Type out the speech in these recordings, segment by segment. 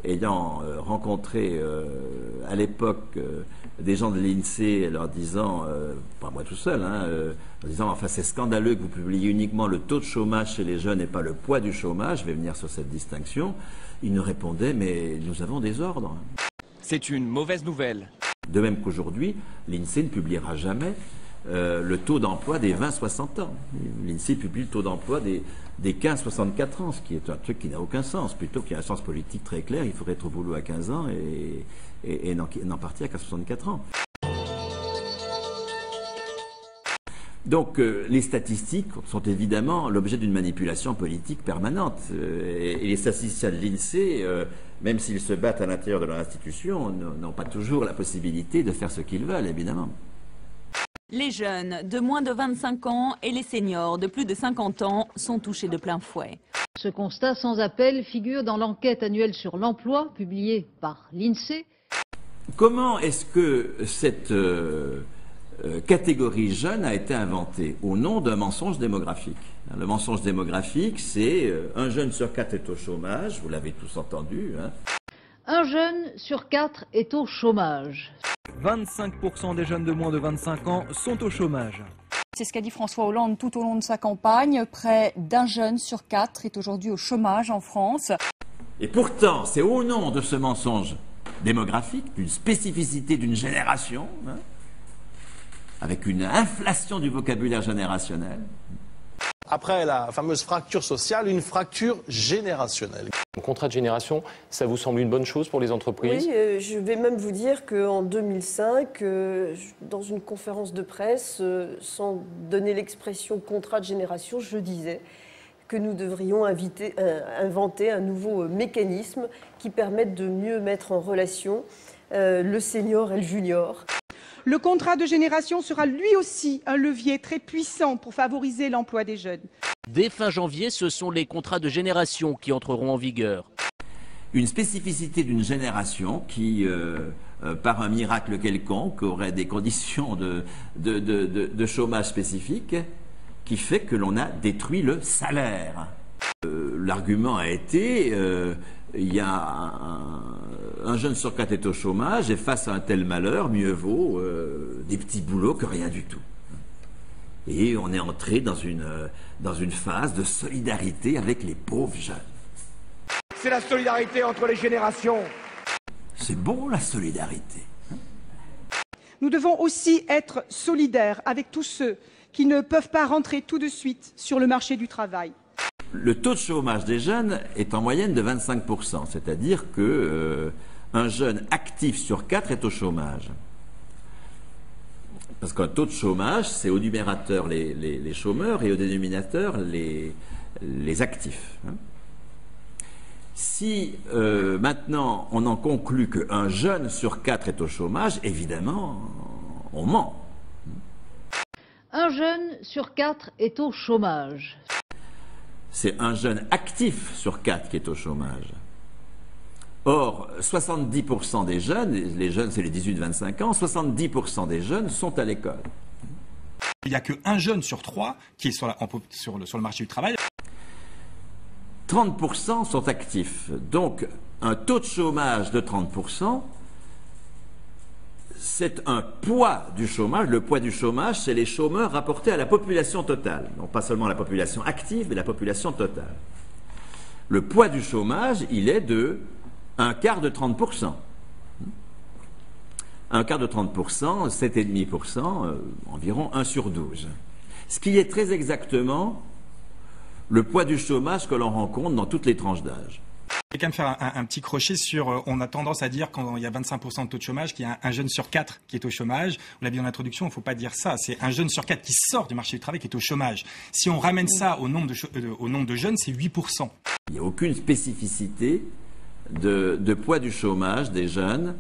ayant rencontré à l'époque des gens de l'INSEE leur disant, pas moi tout seul, en disant enfin c'est scandaleux que vous publiez uniquement le taux de chômage chez les jeunes et pas le poids du chômage, je vais venir sur cette distinction, ils nous répondaient mais nous avons des ordres. C'est une mauvaise nouvelle. De même qu'aujourd'hui, l'INSEE ne publiera jamais le taux d'emploi des 20-60 ans. L'INSEE publie le taux d'emploi des 15-64 ans, ce qui est un truc qui n'a aucun sens. Plutôt qu'il y a un sens politique très clair, il faudrait être au boulot à 15 ans et n'en partir qu'à 64 ans. Donc les statistiques sont évidemment l'objet d'une manipulation politique permanente. Et les statisticiens de l'INSEE, même s'ils se battent à l'intérieur de leur institution, n'ont pas toujours la possibilité de faire ce qu'ils veulent, évidemment. Les jeunes de moins de 25 ans et les seniors de plus de 50 ans sont touchés de plein fouet. Ce constat sans appel figure dans l'enquête annuelle sur l'emploi publiée par l'INSEE. Comment est-ce que cette catégorie jeune a été inventée? Au nom d'un mensonge démographique. Le mensonge démographique, c'est un jeune sur 4 est au chômage, vous l'avez tous entendu. Un jeune sur 4 est au chômage. 25% des jeunes de moins de 25 ans sont au chômage. C'est ce qu'a dit François Hollande tout au long de sa campagne. Près d'un jeune sur 4 est aujourd'hui au chômage en France. Et pourtant, c'est au nom de ce mensonge démographique, d'une spécificité d'une génération, avec une inflation du vocabulaire générationnel. Après la fameuse fracture sociale, une fracture générationnelle. Un contrat de génération, ça vous semble une bonne chose pour les entreprises? Oui, je vais même vous dire qu'en 2005, dans une conférence de presse, sans donner l'expression contrat de génération, je disais que nous devrions inventer un nouveau mécanisme qui permette de mieux mettre en relation le senior et le junior. Le contrat de génération sera lui aussi un levier très puissant pour favoriser l'emploi des jeunes. Dès fin janvier, ce sont les contrats de génération qui entreront en vigueur. Une spécificité d'une génération qui, par un miracle quelconque, aurait des conditions de chômage spécifiques, qui fait que l'on a détruit le salaire. L'argument a été, il y a un jeune sur 4 est au chômage et face à un tel malheur, mieux vaut des petits boulots que rien du tout. Et on est entré dans une phase de solidarité avec les pauvres jeunes. C'est la solidarité entre les générations. C'est bon la solidarité. Nous devons aussi être solidaires avec tous ceux qui ne peuvent pas rentrer tout de suite sur le marché du travail. Le taux de chômage des jeunes est en moyenne de 25%, c'est-à-dire qu'un jeune actif sur 4 est au chômage. Parce qu'un taux de chômage, c'est au numérateur les chômeurs et au dénominateur les actifs. Si maintenant on en conclut qu'un jeune sur 4 est au chômage, évidemment, on ment. Un jeune sur 4 est au chômage. C'est un jeune actif sur 4 qui est au chômage. Or, 70% des jeunes, les jeunes c'est les 18-25 ans, 70% des jeunes sont à l'école. Il n'y a qu'un jeune sur 3 qui est sur le marché du travail. 30% sont actifs. Donc, un taux de chômage de 30%, c'est un poids du chômage. Le poids du chômage, c'est les chômeurs rapportés à la population totale. Donc, pas seulement la population active, mais la population totale. Le poids du chômage, il est de un quart de 30%. Un quart de 30%, 7,5%, environ 1 sur 12. Ce qui est très exactement le poids du chômage que l'on rencontre dans toutes les tranches d'âge. Je vais quand même faire un petit crochet sur, on a tendance à dire quand il y a 25% de taux de chômage qu'il y a un jeune sur 4 qui est au chômage. Vous l'avez dit dans l'introduction, il ne faut pas dire ça. C'est un jeune sur 4 qui sort du marché du travail qui est au chômage. Si on ramène ça au nombre de jeunes, c'est 8%. Il n'y a aucune spécificité de poids du chômage des jeunes.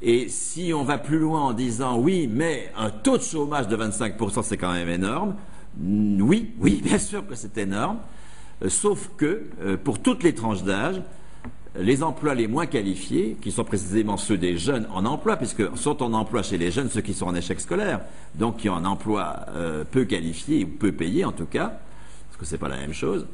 Et si on va plus loin en disant oui, mais un taux de chômage de 25%, c'est quand même énorme. Oui, bien sûr que c'est énorme. Sauf que pour toutes les tranches d'âge, les emplois les moins qualifiés, qui sont précisément ceux des jeunes en emploi, puisque sont en emploi chez les jeunes ceux qui sont en échec scolaire, donc qui ont un emploi peu qualifié ou peu payé en tout cas, parce que c'est pas la même chose,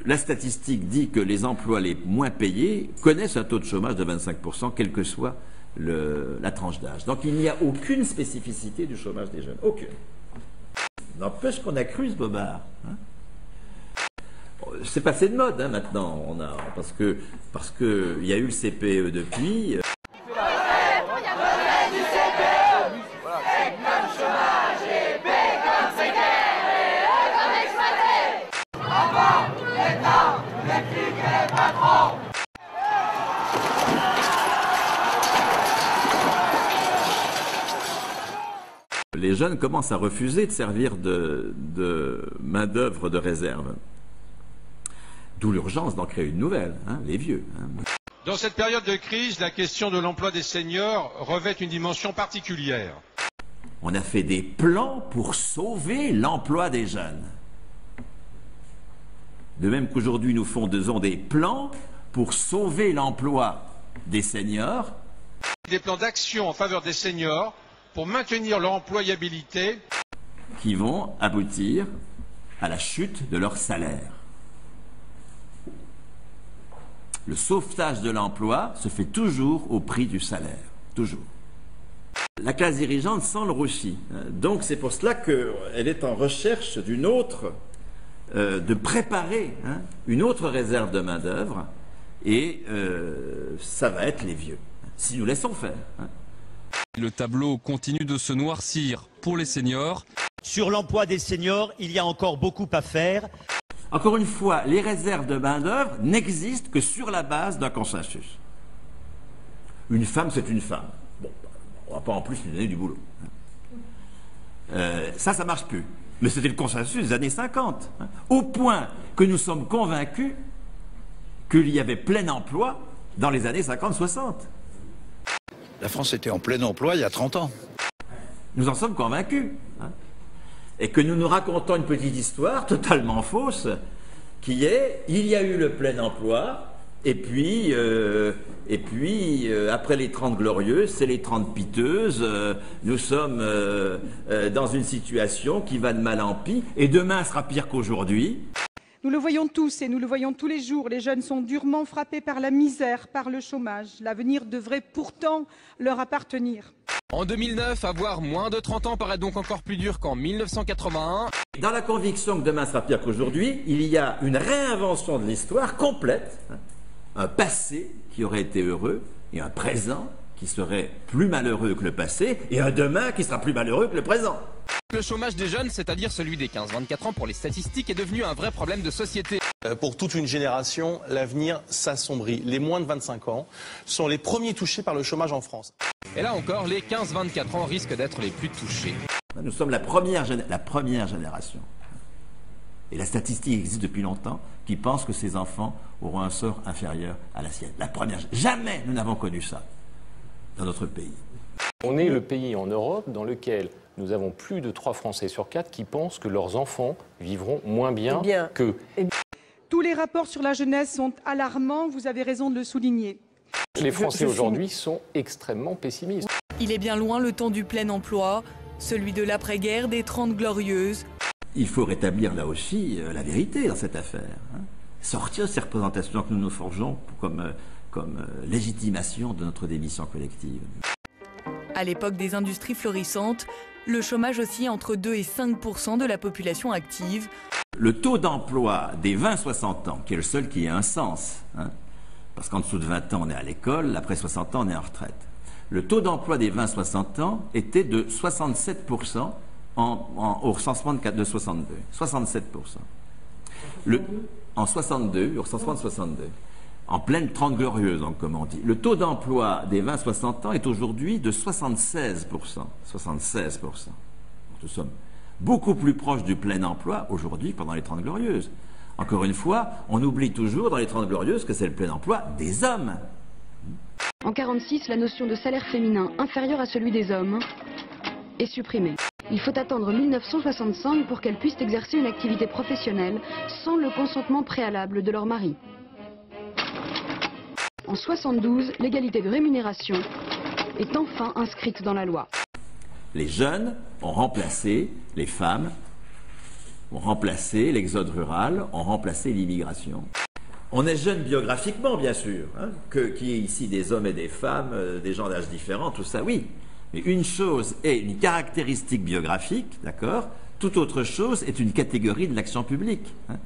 la statistique dit que les emplois les moins payés connaissent un taux de chômage de 25%, quelle que soit la tranche d'âge. Donc il n'y a aucune spécificité du chômage des jeunes. Aucune. N'empêche qu'on a cru ce bobard. Hein. C'est passé de mode maintenant, parce que il y a eu le CPE depuis. Les jeunes commencent à refuser de servir de main-d'œuvre de réserve. D'où l'urgence d'en créer une nouvelle, les vieux. Dans cette période de crise, la question de l'emploi des seniors revêt une dimension particulière. On a fait des plans pour sauver l'emploi des jeunes. De même qu'aujourd'hui nous faisons des plans pour sauver l'emploi des seniors. Des plans d'action en faveur des seniors pour maintenir leur employabilité. Qui vont aboutir à la chute de leur salaire. Le sauvetage de l'emploi se fait toujours au prix du salaire. Toujours. La classe dirigeante sent le roussi. Donc c'est pour cela qu'elle est en recherche d'une autre, de préparer une autre réserve de main-d'œuvre. Et ça va être les vieux, si nous laissons faire. Le tableau continue de se noircir pour les seniors. Sur l'emploi des seniors, il y a encore beaucoup à faire. Encore une fois, les réserves de main-d'œuvre n'existent que sur la base d'un consensus. Une femme, c'est une femme. Bon, on ne va pas en plus lui donner du boulot. Ça ne marche plus. Mais c'était le consensus des années 50. Au point que nous sommes convaincus qu'il y avait plein emploi dans les années 50-60. La France était en plein emploi il y a 30 ans. Nous en sommes convaincus. Et que nous nous racontons une petite histoire totalement fausse, qui est, il y a eu le plein emploi, et puis après les 30 glorieuses, c'est les 30 piteuses, nous sommes dans une situation qui va de mal en pis, et demain sera pire qu'aujourd'hui. Nous le voyons tous et nous le voyons tous les jours, les jeunes sont durement frappés par la misère, par le chômage. L'avenir devrait pourtant leur appartenir. En 2009, avoir moins de 30 ans paraît donc encore plus dur qu'en 1981. Dans la conviction que demain sera pire qu'aujourd'hui, il y a une réinvention de l'histoire complète. Un passé qui aurait été heureux et un présent qui serait plus malheureux que le passé et un demain qui sera plus malheureux que le présent. Le chômage des jeunes, c'est-à-dire celui des 15-24 ans pour les statistiques, est devenu un vrai problème de société. Pour toute une génération, l'avenir s'assombrit. Les moins de 25 ans sont les premiers touchés par le chômage en France. Et là encore, les 15-24 ans risquent d'être les plus touchés. Nous sommes la première génération. Et la statistique existe depuis longtemps, qui pense que ces enfants auront un sort inférieur à la sienne. La première. Jamais nous n'avons connu ça dans notre pays. On est le pays en Europe dans lequel nous avons plus de 3 Français sur 4 qui pensent que leurs enfants vivront moins bien qu'eux. Tous les rapports sur la jeunesse sont alarmants, vous avez raison de le souligner. Les Français aujourd'hui sont extrêmement pessimistes. Il est bien loin le temps du plein emploi, celui de l'après-guerre, des 30 glorieuses. Il faut rétablir là aussi la vérité dans cette affaire. Sortir ces représentations que nous nous forgeons comme légitimation de notre démission collective. À l'époque des industries florissantes, le chômage oscille entre 2 et 5% de la population active. Le taux d'emploi des 20-60 ans, qui est le seul qui ait un sens, parce qu'en dessous de 20 ans on est à l'école, après 60 ans on est en retraite. Le taux d'emploi des 20-60 ans était de 67% au recensement de 62. 67%. En 62, au recensement de 62. En pleine 30 glorieuses, donc, comme on dit. Le taux d'emploi des 20-60 ans est aujourd'hui de 76%. 76%. Donc, nous sommes beaucoup plus proches du plein emploi aujourd'hui que pendant les 30 glorieuses. Encore une fois, on oublie toujours dans les 30 glorieuses que c'est le plein emploi des hommes. En 1946, la notion de salaire féminin inférieur à celui des hommes est supprimée. Il faut attendre 1965 pour qu'elles puissent exercer une activité professionnelle sans le consentement préalable de leur mari. En 1972, l'égalité de rémunération est enfin inscrite dans la loi. Les jeunes ont remplacé les femmes ont remplacé l'exode rural, ont remplacé l'immigration. On est jeune biographiquement, bien sûr, hein, qu'il y ait ici des hommes et des femmes, des gens d'âge différents, tout ça, oui. Mais une chose est une caractéristique biographique, d'accord? Toute autre chose est une catégorie de l'action publique. Hein.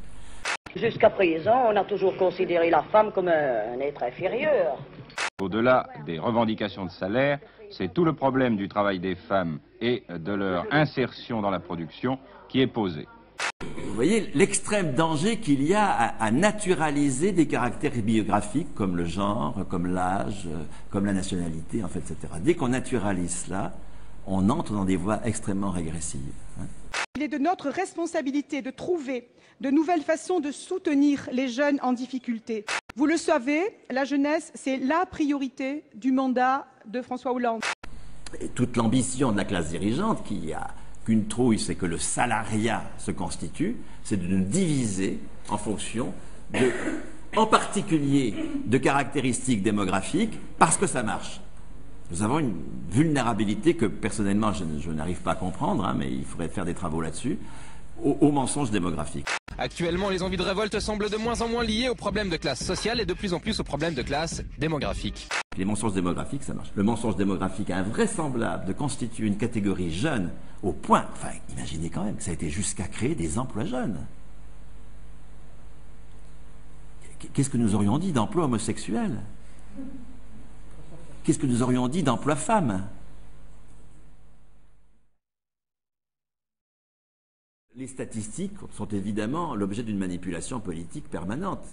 Jusqu'à présent, on a toujours considéré la femme comme un être inférieur. Au-delà des revendications de salaire, c'est tout le problème du travail des femmes et de leur insertion dans la production qui est posé. Vous voyez l'extrême danger qu'il y a à naturaliser des caractères biographiques comme le genre, comme l'âge, comme la nationalité, en fait, etc. Dès qu'on naturalise cela, on entre dans des voies extrêmement régressives. Hein. Il est de notre responsabilité de trouver de nouvelles façons de soutenir les jeunes en difficulté. Vous le savez, la jeunesse, c'est la priorité du mandat de François Hollande. Et toute l'ambition de la classe dirigeante qui a qu'une trouille, c'est que le salariat se constitue, c'est de nous diviser en fonction de, en particulier, de caractéristiques démographiques, parce que ça marche. Nous avons une vulnérabilité que personnellement je n'arrive pas à comprendre, hein, mais il faudrait faire des travaux là-dessus, au mensonge démographique. Actuellement, les envies de révolte semblent de moins en moins liées aux problèmes de classe sociale et de plus en plus aux problèmes de classe démographique. Les mensonges démographiques, ça marche. Le mensonge démographique invraisemblable de constituer une catégorie jeune au point, enfin, imaginez quand même que ça a été jusqu'à créer des emplois jeunes. Qu'est-ce que nous aurions dit d'emploi homosexuel? Qu'est-ce que nous aurions dit d'emploi femme? Les statistiques sont évidemment l'objet d'une manipulation politique permanente.